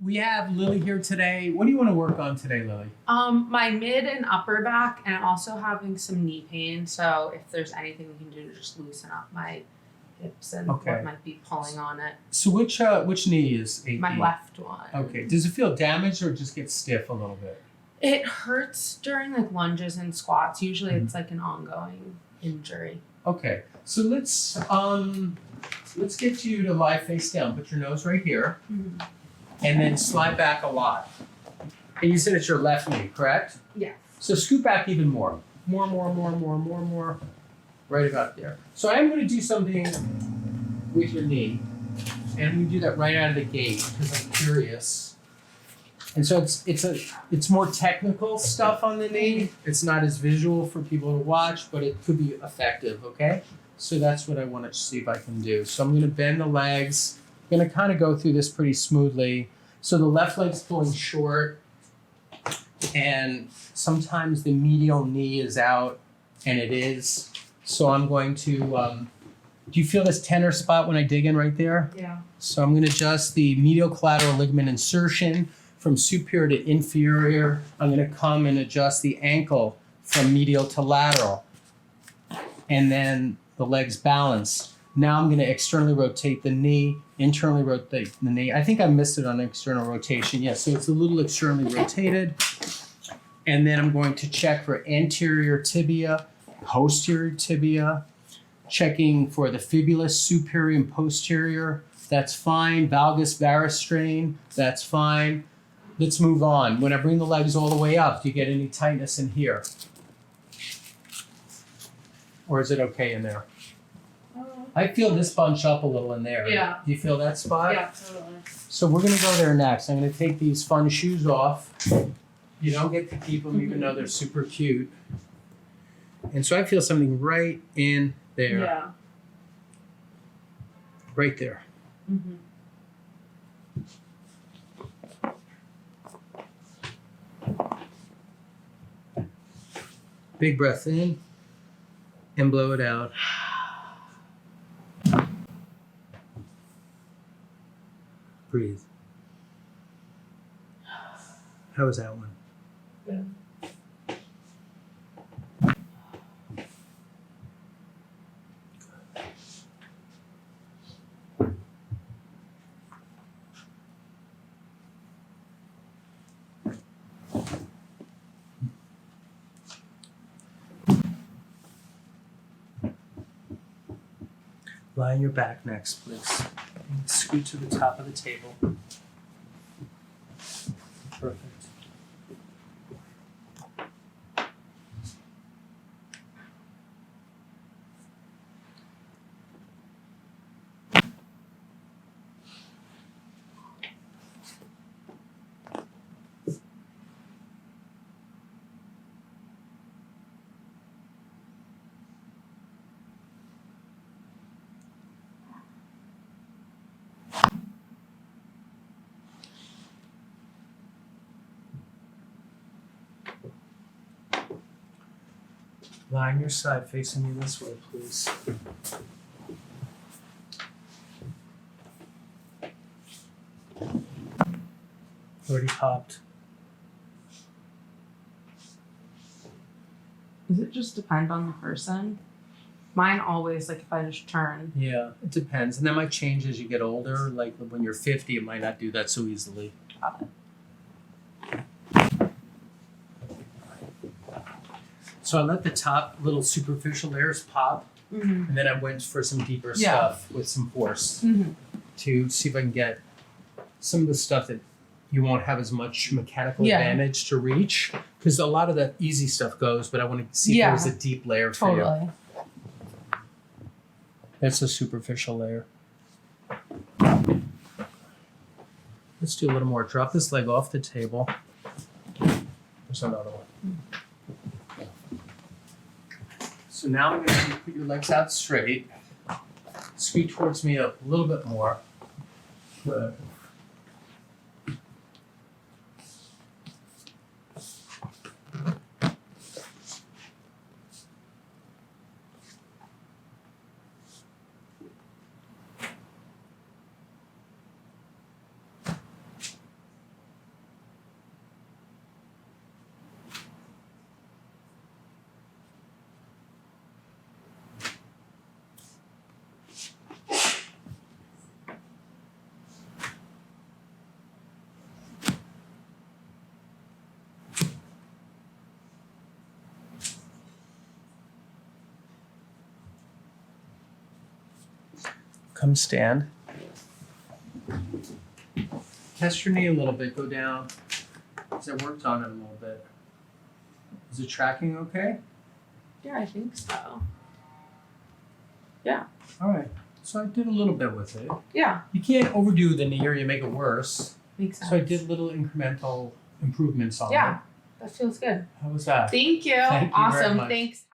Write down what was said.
we have Lily here today. What do you want to work on today, Lily? My mid and upper back, and I'm also having some knee pain. So if there's anything we can do to just loosen up my hips and what might be pulling on it. So which knee is aching? My left one. Okay. Does it feel damaged or just get stiff a little bit? It hurts during like lunges and squats. Usually it's like an ongoing injury. Okay. So let's get you to lie face down. Put your nose right here. Mm-hmm. And then slide back a lot. And you said it's your left knee, correct? Yeah. So scoot back even more. More. Right about there. So I'm going to do something with your knee. And we do that right out of the gate because I'm curious. And so it's more technical stuff on the knee. It's not as visual for people to watch, but it could be effective, okay? So that's what I want to see if I can do. So I'm going to bend the legs. I'm going to kind of go through this pretty smoothly. So the left leg's pulling short, and sometimes the medial knee is out, and it is. So I'm going to, do you feel this tenor spot when I dig in right there? Yeah. So I'm going to adjust the medial collateral ligament insertion from superior to inferior. I'm going to come and adjust the ankle from medial to lateral. And then the legs balance. Now I'm going to externally rotate the knee, internally rotate the knee. I think I missed it on external rotation. Yeah, so it's a little externally rotated. And then I'm going to check for anterior tibia, posterior tibia, checking for the fibula superior and posterior. That's fine. Valgus varus strain, that's fine. Let's move on. When I bring the legs all the way up, do you get any tightness in here? Or is it okay in there? I feel this bunch up a little in there. Yeah. Do you feel that spot? Yeah, totally. So we're going to go there next. I'm going to take these fun shoes off. You don't get to keep them even though they're super cute. And so I feel something right in there. Yeah. Right there. Mm-hmm. Big breath in and blow it out. Breathe. How was that one? Good. Lie on your back next, please. And scoot to the top of the table. Perfect. Lie on your side, facing me this way, please. Already popped. Does it just depend on the person? Mine always, like if I just turn. Yeah, it depends. And that might change as you get older. Like when you're 50, it might not do that so easily. Got it. So I let the top little superficial layers pop, Mm-hmm. and then I went for some deeper Yeah. stuff with some force Mm-hmm. to see if I can get some of the stuff that you won't have as much mechanical Yeah. advantage to reach. Because a lot of the easy stuff goes, but I want to see if there's a deep layer for you. Totally. That's a superficial layer. Let's do a little more. Drop this leg off the table. There's another one. So now I'm going to put your legs out straight. Scoot towards me a little bit more. Good. Come stand. Test your knee a little bit, go down. Because I worked on it a little bit. Is it tracking okay? Yeah, I think so. All right. So I did a little bit with it. Yeah, You can't overdo the knee or you make it worse. makes sense. So I did little incremental improvements on it. Yeah, that feels good. How was that? Thank you. Thank you very Awesome. much. Thanks.